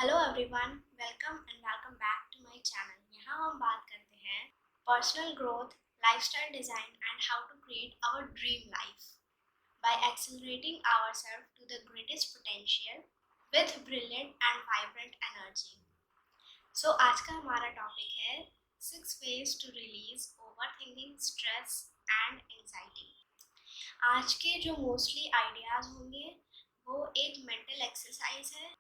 Hello everyone, welcome back to my channel. यहाँ हम बात करते हैं personal growth, lifestyle design and how to create our dream life by accelerating ourselves to the greatest potential with brilliant and vibrant energy. So आज का हमारा topic है 6 ways to release overthinking, stress and anxiety. आज के जो mostly ideas होंगे वो एक मेंटल एक्सरसाइज है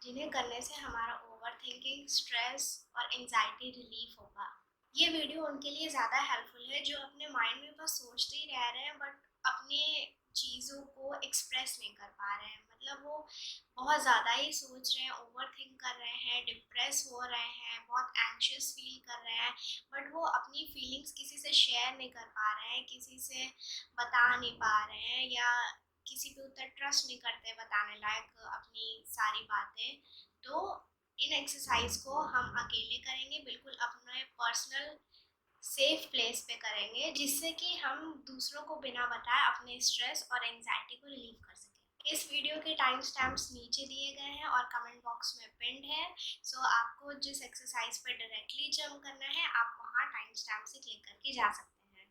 जिन्हें करने से हमारा ओवरथिंकिंग, स्ट्रेस और एंजाइटी रिलीफ होगा। ये वीडियो उनके लिए ज़्यादा हेल्पफुल है जो अपने माइंड में बस सोचते ही रह रहे हैं बट अपने चीज़ों को एक्सप्रेस नहीं कर पा रहे हैं। मतलब वो बहुत ज़्यादा ही सोच रहे हैं, ओवर थिंक कर रहे हैं, डिप्रेस हो रहे हैं, बहुत एंशियस फील कर रहे हैं, बट वो अपनी फीलिंग्स किसी से शेयर नहीं कर पा रहे हैं, किसी से बता नहीं पा रहे हैं या किसी पे उतना ट्रस्ट नहीं करते बताने लायक अपनी सारी बातें। तो इन एक्सरसाइज को हम अकेले करेंगे, बिल्कुल अपने पर्सनल सेफ प्लेस पे करेंगे, जिससे कि हम दूसरों को बिना बताए अपने स्ट्रेस और एंजाइटी को रिलीव कर सकें। इस वीडियो के टाइम स्टैम्प्स नीचे दिए गए हैं और कमेंट बॉक्स में पिन्ड है। सो आपको जिस एक्सरसाइज पे डायरेक्टली जंप करना है, आप वहाँ टाइम स्टैम्प से क्लिक करके जा सकते हैं।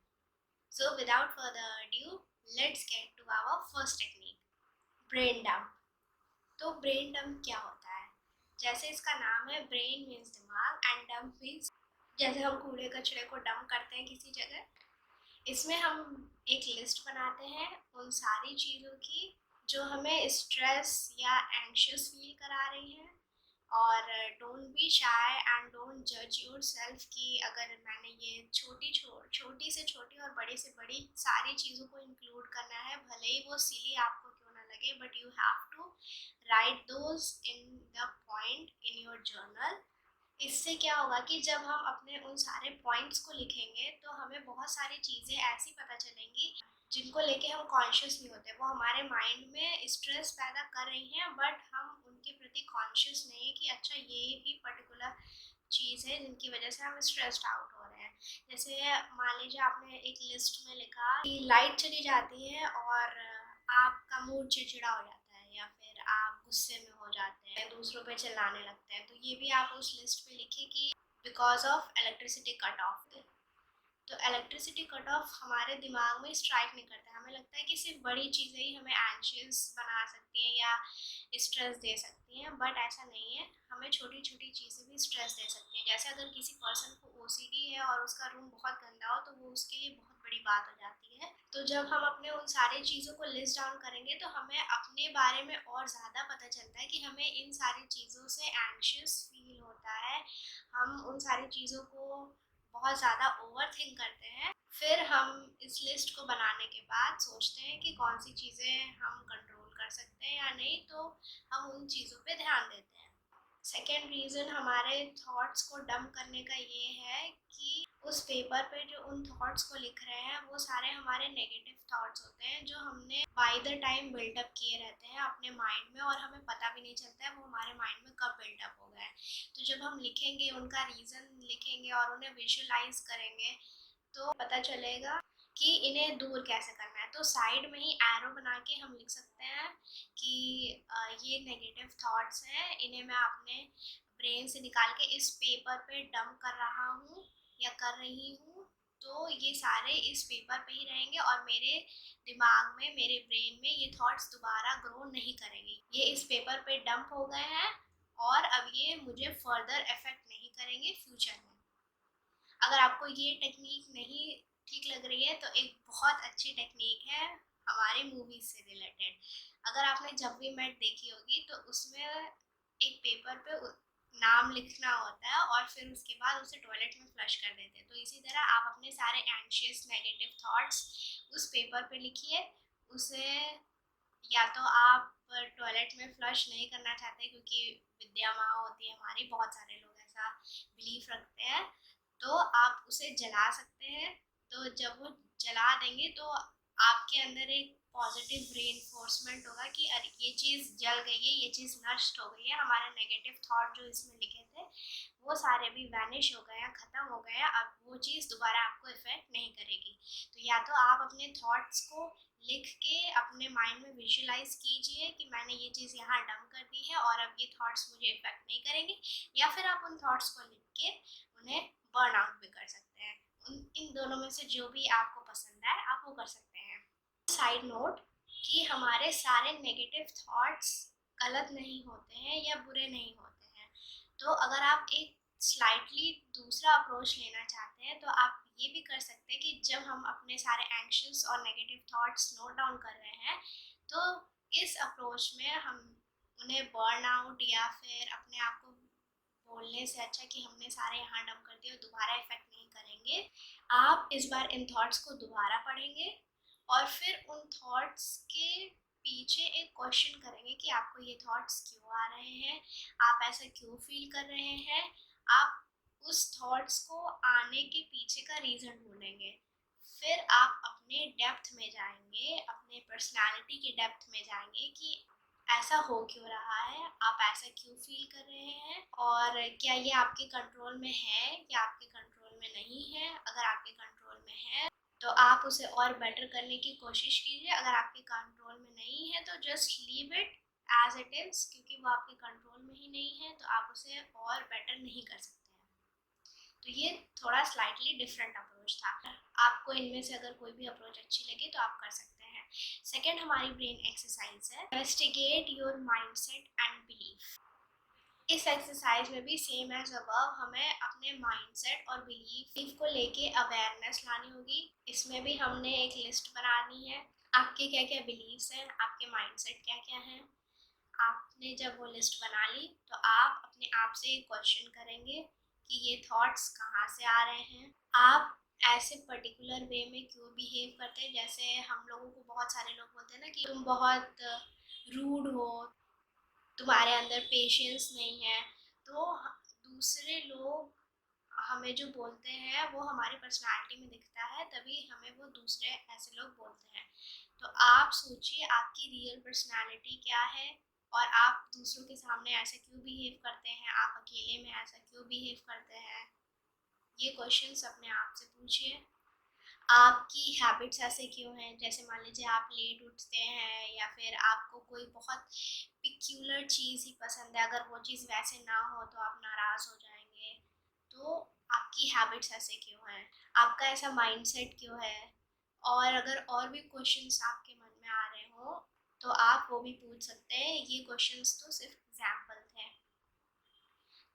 So without further adieu, let's get to our first technique, brain dump. तो ब्रेन डंप क्या होता है? जैसे इसका नाम है, ब्रेन मीन्स दिमाग एंड डंप मीन्स जैसे हम कूड़े कचरे को डंप करते हैं किसी जगह। इसमें हम एक लिस्ट बनाते हैं उन सारी चीज़ों की जो हमें स्ट्रेस या एंशियस फील करा रही हैं। और don't be shy and don't जज योर सेल्फ कि अगर मैंने ये छोटी से छोटी और बड़ी से बड़ी सारी चीज़ों को इंक्लूड करना है, भले ही वो सिली आपको क्यों ना लगे, but you have to write those in the point in your journal. इससे क्या होगा कि जब हम अपने उन सारे पॉइंट्स को लिखेंगे तो हमें बहुत सारी चीज़ें ऐसी पता चलेंगी जिनको लेके हम कॉन्शियस नहीं होते। वो हमारे माइंड में स्ट्रेस पैदा कर रही हैं बट हम उनके प्रति कॉन्शियस नहीं है कि अच्छा ये भी पर्टिकुलर चीज़ है जिनकी वजह से हम स्ट्रेस्ड आउट हो रहे हैं। जैसे मान लीजिए आपने एक लिस्ट में लिखा कि लाइट चली जाती है और आपका मूड चिड़चिड़ा हो जाता है या फिर आप गुस्से में हो जाते हैं, दूसरों पे चिल्लाने लगते हैं। तो ये भी आप उस लिस्ट में लिखिए कि because of electricity cut off. तो इलेक्ट्रिसिटी कट ऑफ हमारे दिमाग में स्ट्राइक नहीं करता है। हमें लगता है कि सिर्फ बड़ी चीज़ें ही हमें एंशियस बना सकती हैं या स्ट्रेस दे सकती हैं, बट ऐसा नहीं है। हमें छोटी छोटी चीज़ें भी स्ट्रेस दे सकती हैं। जैसे अगर किसी पर्सन को ओसीडी है और उसका रूम बहुत गंदा हो तो वो उसके लिए बहुत बड़ी बात हो जाती है। तो जब हम अपने उन सारी चीज़ों को लिस्ट डाउन करेंगे तो हमें अपने बारे में और ज़्यादा पता चलता है कि हमें इन सारी चीज़ों से एंशियस फील होता है। हम उन सारी चीज़ों को बहुत ज़्यादा ओवर थिंक करते हैं। फिर हम इस लिस्ट को बनाने के बाद सोचते हैं कि कौन सी चीज़ें हम कंट्रोल कर सकते हैं या नहीं, तो हम उन चीज़ों पे ध्यान देते हैं। सेकेंड रीज़न हमारे थॉट्स को डंप करने का ये है कि उस पेपर पे जो उन थॉट्स को लिख रहे हैं वो सारे हमारे नेगेटिव थॉट्स होते हैं जो हमने बाय द टाइम बिल्डअप किए रहते हैं अपने माइंड में, और हमें पता भी नहीं चलता है वो हमारे माइंड में कब बिल्डअप हो गए हैं। तो जब हम लिखेंगे, उनका रीज़न लिखेंगे और उन्हें विजुअलाइज करेंगे तो पता चलेगा कि इन्हें दूर कैसे करना है। तो साइड में ही एरो बना के हम लिख सकते हैं कि ये नेगेटिव थॉट्स हैं, इन्हें मैं अपने ब्रेन से निकाल के इस पेपर पे डंप कर रहा हूँ या कर रही हूँ। तो ये सारे इस पेपर पे ही रहेंगे और मेरे दिमाग में, मेरे ब्रेन में ये थॉट्स दोबारा ग्रो नहीं करेंगे। ये इस पेपर पे डंप हो गए हैं और अब ये मुझे फर्दर इफेक्ट नहीं करेंगे फ्यूचर में। अगर आपको ये टेक्निक नहीं ठीक लग रही है तो एक बहुत अच्छी टेक्निक है हमारी मूवीज से रिलेटेड। अगर आपने जब वी मेट देखी होगी तो उसमें एक पेपर पे नाम लिखना होता है और फिर उसके बाद उसे टॉयलेट में फ्लश कर देते हैं। तो इसी तरह आप अपने सारे एंशियस नेगेटिव थॉट्स उस पेपर पे लिखिए। उसे या तो आप टॉयलेट में फ्लश नहीं करना चाहते क्योंकि विद्या माँ होती है हमारी, बहुत सारे लोग ऐसा बिलीव रखते हैं, तो आप उसे जला सकते हैं। तो जब वो जला देंगे तो आपके अंदर एक पॉजिटिव रीइंफोर्समेंट होगा कि अरे ये चीज़ जल गई है, ये चीज़ नष्ट हो गई है, हमारे नेगेटिव थॉट जो इसमें लिखे थे वो सारे भी वैनिश हो गए हैं, ख़त्म हो गए हैं, अब वो चीज़ दोबारा आपको इफ़ेक्ट नहीं करेगी। तो या तो आप अपने थॉट्स को लिख के अपने माइंड में विजुअलाइज कीजिए कि मैंने ये चीज़ यहाँ डंप कर दी है और अब ये थॉट्स मुझे इफेक्ट नहीं करेंगे, या फिर आप उन थॉट्स को लिख के उन्हें बर्न आउट भी कर सकते हैं। इन दोनों में से जो भी आपको पसंद है आप वो कर सकते हैं। साइड नोट कि हमारे सारे नेगेटिव थॉट्स गलत नहीं होते हैं या बुरे नहीं होते हैं। तो अगर आप एक स्लाइटली दूसरा अप्रोच लेना चाहते हैं तो आप ये भी कर सकते हैं कि जब हम अपने सारे एंक्शियस और नेगेटिव थॉट्स नोट डाउन कर रहे हैं तो इस अप्रोच में हम उन्हें बर्न आउट या फिर अपने आप को बोलने से अच्छा कि हमने सारे यहाँ डंप कर दिए और दोबारा इफेक्ट नहीं करेंगे, आप इस बार इन थॉट्स को दोबारा पढ़ेंगे और फिर उन थॉट्स के पीछे एक क्वेश्चन करेंगे कि आपको ये थॉट्स क्यों आ रहे हैं, आप ऐसा क्यों फील कर रहे हैं। आप उस थॉट्स को आने के पीछे का रीज़न ढूंढेंगे। फिर आप अपने डेप्थ में जाएंगे, अपने पर्सनालिटी के डेप्थ में जाएंगे कि ऐसा हो क्यों रहा है, आप ऐसा क्यों फील कर रहे हैं और क्या ये आपके कंट्रोल में है या आपके कंट्रोल में नहीं है। अगर आपके कंट्रोल में है तो आप उसे और बेटर करने की कोशिश कीजिए, अगर आपके कंट्रोल में नहीं है तो just leave it as it is, क्योंकि वो आपके कंट्रोल में ही नहीं है तो आप उसे और बेटर नहीं कर सकते हैं। तो ये थोड़ा स्लाइटली डिफरेंट अप्रोच था। आपको इनमें से अगर कोई भी अप्रोच अच्छी लगे तो आप कर सकते हैं। सेकेंड हमारी ब्रेन एक्सरसाइज है investigate your mindset and belief. इस एक्सरसाइज में भी सेम एज अबव हमें अपने माइंडसेट और बिलीफ को लेके अवेयरनेस लानी होगी। इसमें भी हमने एक लिस्ट बनानी है, आपके क्या क्या बिलीव्स हैं, आपके माइंडसेट क्या क्या हैं। आपने जब वो लिस्ट बना ली तो आप अपने आप से एक क्वेश्चन करेंगे कि ये थॉट्स कहाँ से आ रहे हैं। आप ऐसे पर्टिकुलर वे में क्यों बिहेव करते हैं, जैसे हम लोगों को बहुत सारे लोग बोलते हैं ना कि तुम बहुत रूड हो, तुम्हारे अंदर पेशेंस नहीं है। तो दूसरे लोग हमें जो बोलते हैं वो हमारी पर्सनालिटी में दिखता है, तभी हमें वो दूसरे ऐसे लोग बोलते हैं। तो आप सोचिए आपकी रियल पर्सनालिटी क्या है और आप दूसरों के सामने ऐसा क्यों बिहेव करते हैं, आप अकेले में ऐसा क्यों बिहेव करते हैं। ये क्वेश्चंस अपने आप से पूछिए। आपकी हैबिट्स ऐसे क्यों हैं, जैसे मान लीजिए आप लेट उठते हैं या फिर आपको कोई बहुत पिक्यूलर चीज़ ही पसंद है, अगर वो चीज़ वैसे ना हो तो आप नाराज़ हो जाएंगे। तो आपकी हैबिट्स ऐसे क्यों हैं, आपका ऐसा माइंडसेट क्यों है। और अगर और भी क्वेश्चंस आपके मन में आ रहे हो तो आप वो भी पूछ सकते हैं। ये क्वेश्चंस तो सिर्फ एग्जाम्पल थे।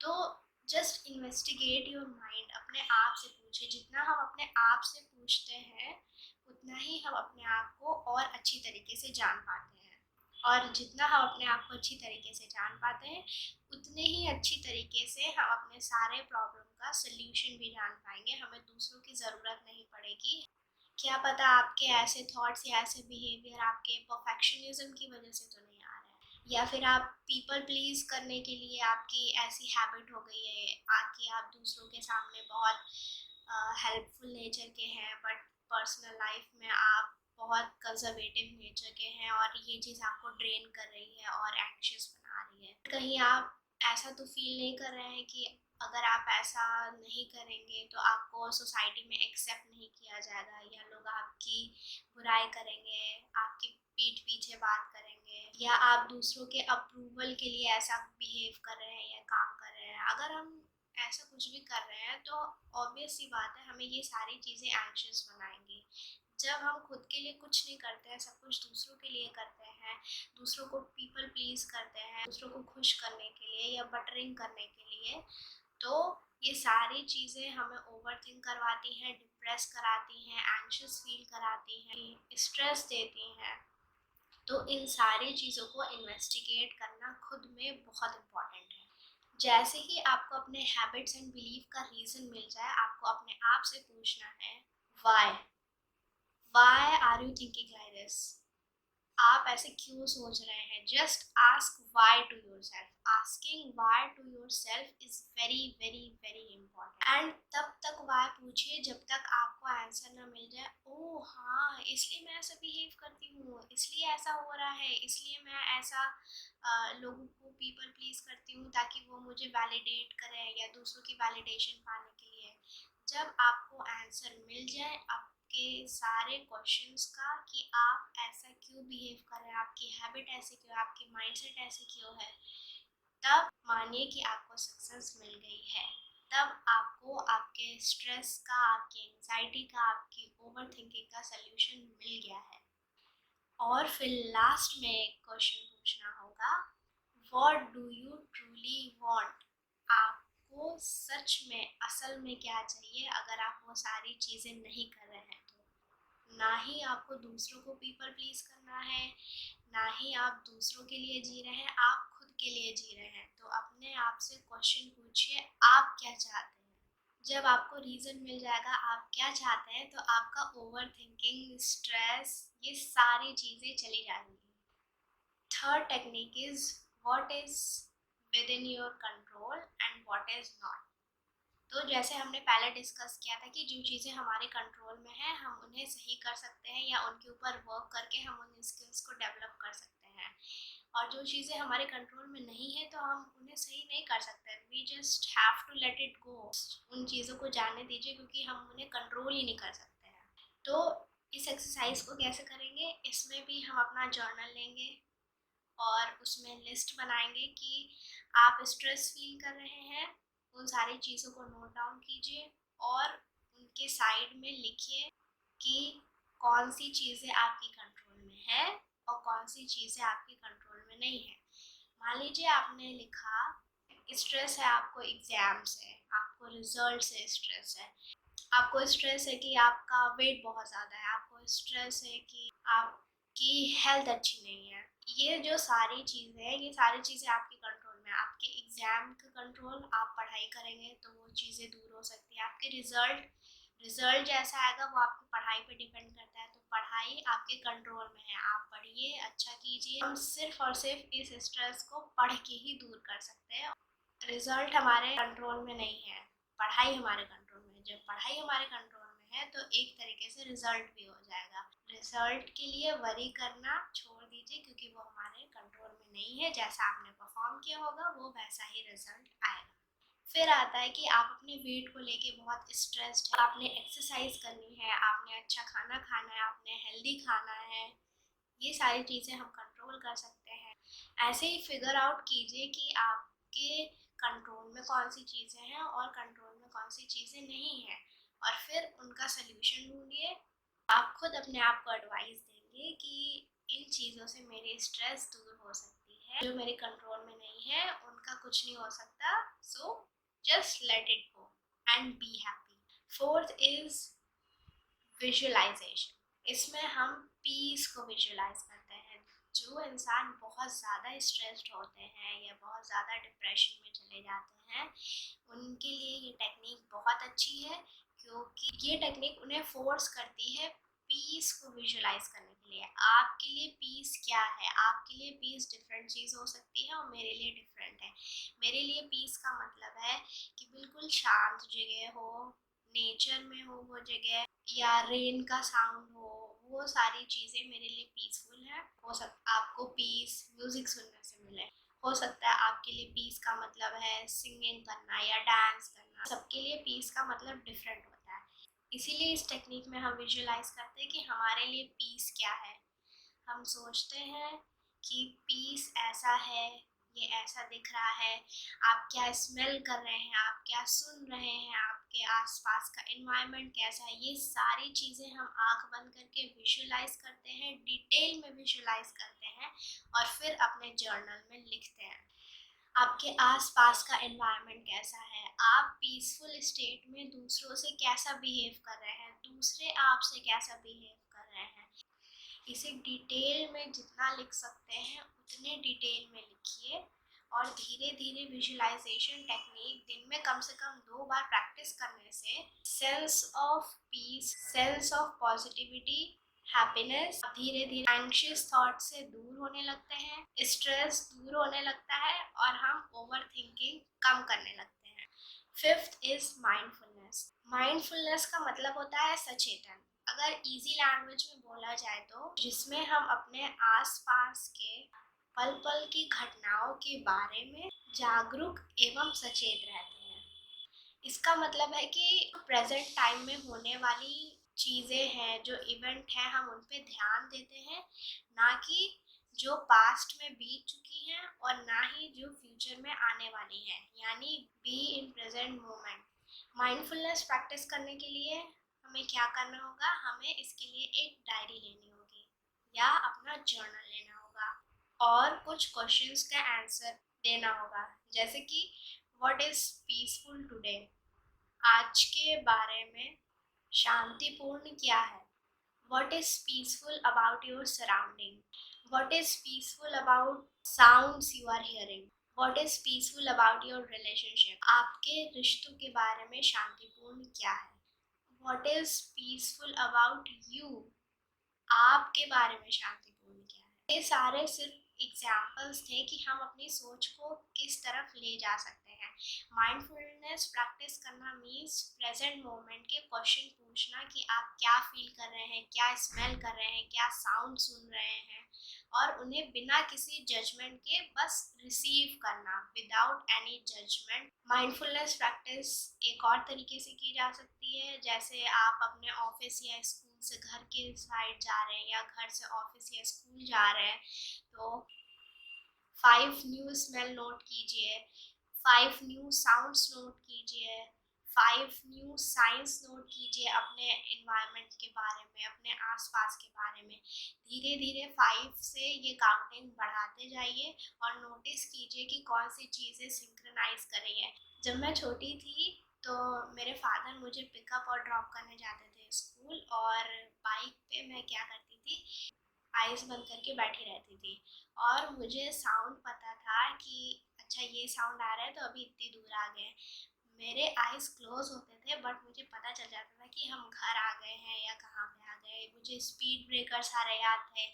तो जस्ट इन्वेस्टिगेट योर माइंड, अपने आप से पूछिए। जितना हम अपने आप से पूछते हैं उतना ही हम अपने आप को और अच्छी तरीके से जान पाते हैं, और जितना हम अपने आप को अच्छी तरीके से जान पाते हैं उतने ही अच्छी तरीके से हम अपने सारे प्रॉब्लम का सल्यूशन भी जान पाएंगे। हमें दूसरों की ज़रूरत नहीं पड़ेगी। क्या पता आपके ऐसे थॉट्स या ऐसे बिहेवियर आपके परफेक्शनिज्म की वजह से तो नहीं आ रहा है, या फिर आप पीपल प्लीज करने के लिए आपकी ऐसी हैबिट हो गई है कि आप दूसरों के सामने बहुत हेल्पफुल नेचर के हैं बट पर्सनल लाइफ में आप बहुत कंजर्वेटिव नेचर के हैं और ये चीज़ आपको ड्रेन कर रही है और एंग्शियस बना रही है। कहीं आप ऐसा तो फील नहीं कर रहे हैं कि अगर आप ऐसा नहीं करेंगे तो आपको सोसाइटी में एक्सेप्ट नहीं किया जाएगा, या लोग आपकी बुराई करेंगे, आपकी पीठ पीछे बात करेंगे, या आप दूसरों के अप्रूवल के लिए ऐसा बिहेव कर रहे हैं या काम कर रहे हैं। अगर हम ऐसा कुछ भी कर रहे हैं तो ऑब्वियस सी बात है हमें ये सारी चीज़ें एंग्शियस बनाएंगी। जब हम खुद के लिए कुछ नहीं करते हैं, सब कुछ दूसरों के लिए करते हैं, दूसरों को पीपल प्लीज करते हैं दूसरों को खुश करने के लिए या बटरिंग करने के लिए, तो ये सारी चीज़ें हमें ओवरथिंक करवाती हैं, डिप्रेस कराती हैं, एंग्शियस फील कराती हैं, स्ट्रेस देती हैं। तो इन सारी चीज़ों को इन्वेस्टिगेट करना खुद में बहुत इम्पॉर्टेंट है। जैसे ही आपको अपने हैबिट्स एंड बिलीफ का रीज़न मिल जाए, आपको अपने आप से पूछना है why, why are you thinking like this, आप ऐसे क्यों सोच रहे हैं। Just ask why to yourself. asking why to yourself is very very very important. And तब तक why पूछिए जब तक आपको आंसर ना मिल जाए, ओ हाँ इसलिए मैं ऐसा बिहेव करती हूँ, इसलिए ऐसा हो रहा है, इसलिए मैं ऐसा लोगों को पीपल प्लीज करती हूँ ताकि वो मुझे वैलिडेट करें या दूसरों की वैलिडेशन पाने के लिए। जब आपको आंसर मिल जाए आपके सारे क्वेश्चंस का कि आप ऐसा क्यों बिहेव कर रहे हैं, आपकी हैबिट ऐसे क्यों है, आपकी माइंडसेट ऐसे क्यों है, तब मानिए कि आपको सक्सेस मिल गई है। तब आपको आपके स्ट्रेस का, आपकी एंजाइटी का, आपकी ओवर थिंकिंग का सल्यूशन मिल गया है। और फिर लास्ट में एक क्वेश्चन पूछना होगा, what do you truly want? आपको सच में असल में क्या चाहिए? अगर आप वो सारी चीज़ें नहीं कर रहे हैं तो ना ही आपको दूसरों को पीपल प्लीज करना है, ना ही आप दूसरों के लिए जी रहे हैं, आप खुद के लिए जी रहे हैं। तो अपने आप से क्वेश्चन पूछिए, आप क्या चाहते हैं? जब आपको रीज़न मिल जाएगा आप क्या चाहते हैं तो आपका ओवर थिंकिंग, स्ट्रेस, ये सारी चीज़ें चली जाएंगी। Third technique is what is with in your control and what is not. तो जैसे हमने पहले डिस्कस किया था कि जो चीज़ें हमारे कंट्रोल में है हम उन्हें सही कर सकते हैं या उनके ऊपर वर्क करके हम उन स्किल्स को डेवलप कर सकते हैं, और जो चीज़ें हमारे कंट्रोल में नहीं है तो हम उन्हें सही नहीं कर सकते। We just have to let it go, उन चीज़ों को जाने दीजिए क्योंकि हम उन्हें कंट्रोल ही नहीं कर सकते हैं। तो इस एक्सरसाइज को कैसे करेंगे, इसमें भी हम अपना जर्नल लेंगे और उसमें लिस्ट बनाएंगे कि आप स्ट्रेस फील कर रहे हैं, उन सारी चीज़ों को नोट डाउन कीजिए और उनके साइड में लिखिए कि कौन सी चीज़ें आपकी कंट्रोल में है और कौन सी चीज़ें आपकी कंट्रोल में नहीं है। मान लीजिए आपने लिखा स्ट्रेस है, आपको एग्जाम से, आपको रिजल्ट से स्ट्रेस है, आपको स्ट्रेस है कि आपका वेट बहुत ज़्यादा है, आपको स्ट्रेस है कि आपकी हेल्थ अच्छी नहीं है। ये जो सारी चीज़ें हैं ये सारी चीज़ें आपके कंट्रोल में है। आपके एग्ज़ाम का कंट्रोल, आप पढ़ाई करेंगे तो वो चीज़ें दूर हो सकती है। आपके रिजल्ट रिजल्ट जैसा आएगा वो आपकी पढ़ाई पे डिपेंड करता है, तो पढ़ाई आपके कंट्रोल में है, आप पढ़िए, अच्छा कीजिए। हम सिर्फ और सिर्फ इस स्ट्रेस को पढ़ के ही दूर कर सकते हैं। रिजल्ट हमारे कंट्रोल में नहीं है, पढ़ाई हमारे कंट्रोल में है। जब पढ़ाई हमारे कंट्रोल में है तो एक तरीके से रिजल्ट भी हो जाएगा। रिजल्ट के लिए वरी करना छोड़ दीजिए क्योंकि वो हमारे कंट्रोल में नहीं है। जैसा आपने परफॉर्म किया होगा वो वैसा ही रिजल्ट आएगा। फिर आता है कि आप अपने वेट को लेके बहुत स्ट्रेस्ड है, आपने एक्सरसाइज करनी है, आपने अच्छा खाना खाना है, आपने हेल्दी खाना है, ये सारी चीज़ें हम कंट्रोल कर सकते हैं। ऐसे ही फिगर आउट कीजिए कि आपके कंट्रोल में कौन सी चीज़ें हैं और कंट्रोल में कौन सी चीज़ें नहीं हैं, और फिर उनका सल्यूशन ढूंढिए। आप खुद अपने आप को एडवाइस देंगे कि इन चीज़ों से मेरी स्ट्रेस दूर हो सकती है, जो मेरे कंट्रोल में नहीं है उनका कुछ नहीं हो सकता, so just let it go and be happy. Fourth is visualisation. इसमें हम पीस को विजुअलाइज करते हैं। जो इंसान बहुत ज़्यादा स्ट्रेस्ड होते हैं या बहुत ज़्यादा डिप्रेशन में चले जाते हैं उनके लिए ये टेक्निक बहुत अच्छी है, क्योंकि ये टेक्निक उन्हें फोर्स करती है पीस को विजुअलाइज करने के लिए। आपके लिए पीस क्या है? आपके लिए पीस डिफरेंट चीज़ हो सकती है और मेरे लिए डिफरेंट है। मेरे लिए पीस का मतलब है कि बिल्कुल शांत जगह हो, नेचर में हो वो जगह, या रेन का साउंड हो, वो सारी चीज़ें मेरे लिए पीसफुल है। हो सकता आपको पीस म्यूज़िक सुनने से मिले, हो सकता है आपके लिए पीस का मतलब है सिंगिंग करना या डांस करना। सबके लिए पीस का मतलब डिफरेंट होता है। इसीलिए इस टेक्निक में हम विजुअलाइज करते हैं कि हमारे लिए पीस क्या है। हम सोचते हैं कि पीस ऐसा है, ये ऐसा दिख रहा है, आप क्या स्मेल कर रहे हैं, आप क्या सुन रहे हैं, आपके आसपास का एनवायरनमेंट कैसा है, ये सारी चीज़ें हम आंख बंद करके विजुअलाइज करते हैं, डिटेल में विजुअलाइज करते हैं और फिर अपने जर्नल में लिखते हैं। आपके आसपास का एनवायरनमेंट कैसा है, आप पीसफुल स्टेट में दूसरों से कैसा बिहेव कर रहे हैं, दूसरे आपसे कैसा बिहेव कर रहे हैं। इसे डिटेल में जितना लिख सकते हैं उतने डिटेल में लिखिए और धीरे धीरे विजुअलाइजेशन टेक्निक दिन में कम से कम 2 बार प्रैक्टिस करने से sense of peace, sense of positivity happiness धीरे धीरे एंग्शियस थॉट से दूर होने लगते हैं, स्ट्रेस दूर होने लगता है और हम ओवर थिंकिंग कम करने लगते हैं। Fifth is mindfulness. माइंडफुलनेस का मतलब होता है सचेतन। अगर इजी लैंग्वेज में बोला जाए तो जिसमें हम अपने आसपास के पल पल की घटनाओं के बारे में जागरूक एवं सचेत रहते हैं। इसका मतलब है कि प्रेजेंट टाइम में होने वाली चीज़ें हैं, जो इवेंट हैं, हम उन पे ध्यान देते हैं, ना कि जो पास्ट में बीत चुकी हैं और ना ही जो फ्यूचर में आने वाली हैं, यानी be in present moment. Mindfulness practice करने के लिए हमें क्या करना होगा? हमें इसके लिए एक डायरी लेनी होगी या अपना जर्नल लेना होगा और कुछ क्वेश्चंस का आंसर देना होगा, जैसे कि व्हाट इज पीसफुल टुडे, आज के बारे में शांतिपूर्ण क्या है। What is peaceful about your surrounding, what is peaceful about sounds you are hearing, what is peaceful about your relationship, आपके रिश्तों के बारे में शांतिपूर्ण क्या है। What is peaceful about you, आपके बारे में शांतिपूर्ण क्या है। ये सारे सिर्फ एग्जाम्पल्स थे कि हम अपनी सोच को किस तरफ ले जा सकते हैं। माइंडफुलनेस प्रैक्टिस करना मीन्स प्रेजेंट मोमेंट के क्वेश्चन पूछना कि आप क्या फील कर रहे हैं, क्या स्मेल कर रहे हैं, क्या साउंड सुन रहे हैं, और उन्हें बिना किसी जजमेंट के बस रिसीव करना without any judgement. Mindfulness practice एक और तरीके से की जा सकती है, जैसे आप अपने ऑफिस या स्कूल से घर के साइड जा रहे हैं या घर से ऑफिस या स्कूल जा रहे हैं, तो 5 न्यू स्मेल नोट कीजिए, 5 न्यू साउंड्स नोट कीजिए, 5 न्यू साइंस नोट कीजिए अपने इन्वायरमेंट के बारे में, अपने आसपास के बारे में। धीरे धीरे 5 से ये काउंटिंग बढ़ाते जाइए और नोटिस कीजिए कि कौन सी चीज़ें सिंक्रोनाइज कर रही है। जब मैं छोटी थी तो मेरे फादर मुझे पिकअप और ड्रॉप करने जाते थे स्कूल, और बाइक पे मैं क्या करती थी, आइज़ बंद करके बैठी रहती थी और मुझे साउंड पता था कि अच्छा ये साउंड आ रहा है तो अभी इतनी दूर आ गए। मेरे आइज़ क्लोज होते थे बट मुझे पता चल जाता था कि हम घर आ गए हैं या कहाँ पे आ गए। मुझे स्पीड ब्रेकर सारे याद थे,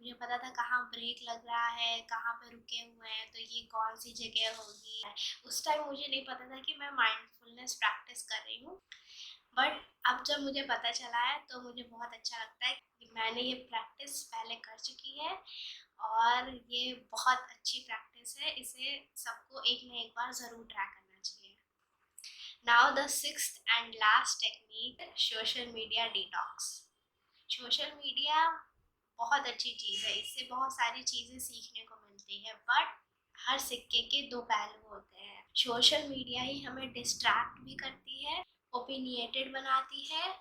मुझे पता था कहाँ ब्रेक लग रहा है, कहाँ पे रुके हुए हैं, तो ये कौन सी जगह होगी। उस टाइम मुझे नहीं पता था कि मैं माइंडफुलनेस प्रैक्टिस कर रही हूँ, बट अब जब मुझे पता चला है तो मुझे बहुत अच्छा लगता है कि मैंने ये प्रैक्टिस पहले कर चुकी है और ये बहुत अच्छी प्रैक्टिस है। इसे सबको एक ना एक बार ज़रूर ट्राई करना चाहिए। Now the sixth and last technique, social media detox. Social media बहुत अच्छी चीज़ है, इससे बहुत सारी चीज़ें सीखने को मिलती है, बट हर सिक्के के दो पहलू होते हैं। सोशल मीडिया ही हमें डिस्ट्रैक्ट भी करती है, ओपिनियटेड बनाती है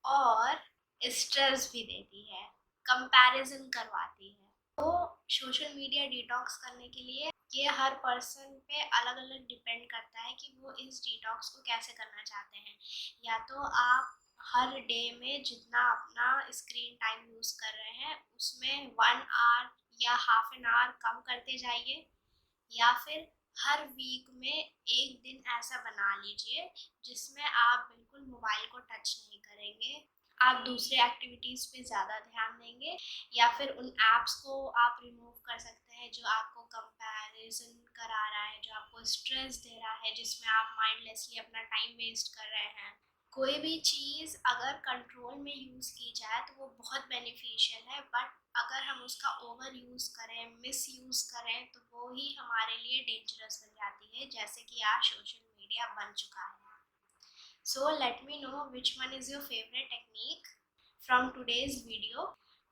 और स्ट्रेस भी देती है, कंपैरिजन करवाती है। तो सोशल मीडिया डिटॉक्स करने के लिए ये हर पर्सन पे अलग अलग डिपेंड करता है कि वो इस डिटॉक्स को कैसे करना चाहते हैं। या तो आप हर डे में जितना अपना स्क्रीन टाइम यूज़ कर रहे हैं उसमें 1 आवर या हाफ एन आवर कम करते जाइए, या फिर हर वीक में एक दिन ऐसा बना लीजिए जिसमें आप बिल्कुल मोबाइल को टच नहीं करेंगे, आप दूसरे एक्टिविटीज़ पे ज़्यादा ध्यान देंगे, या फिर उन ऐप्स को आप रिमूव कर सकते हैं जो आपको कंपैरिजन करा रहा है, जो आपको स्ट्रेस दे रहा है, जिसमें आप माइंडलेसली अपना टाइम वेस्ट कर रहे हैं। कोई भी चीज़ अगर कंट्रोल में यूज़ की जाए तो वो बहुत बेनिफिशियल है, बट अगर हम उसका ओवर यूज़ करें, मिस यूज़ करें, तो वो ही हमारे लिए डेंजरस बन जाती है, जैसे कि आज सोशल मीडिया बन चुका है। So let me know which one is your favorite technique from today's video.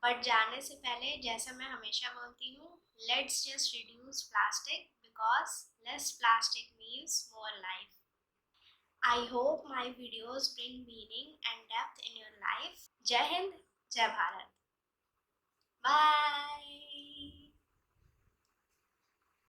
But जाने से पहले जैसा मैं हमेशा बोलती हूँ, let's just reduce plastic because less plastic means more life. I hope my videos bring meaning and depth in your life. जय हिंद, जय भारत, बाय।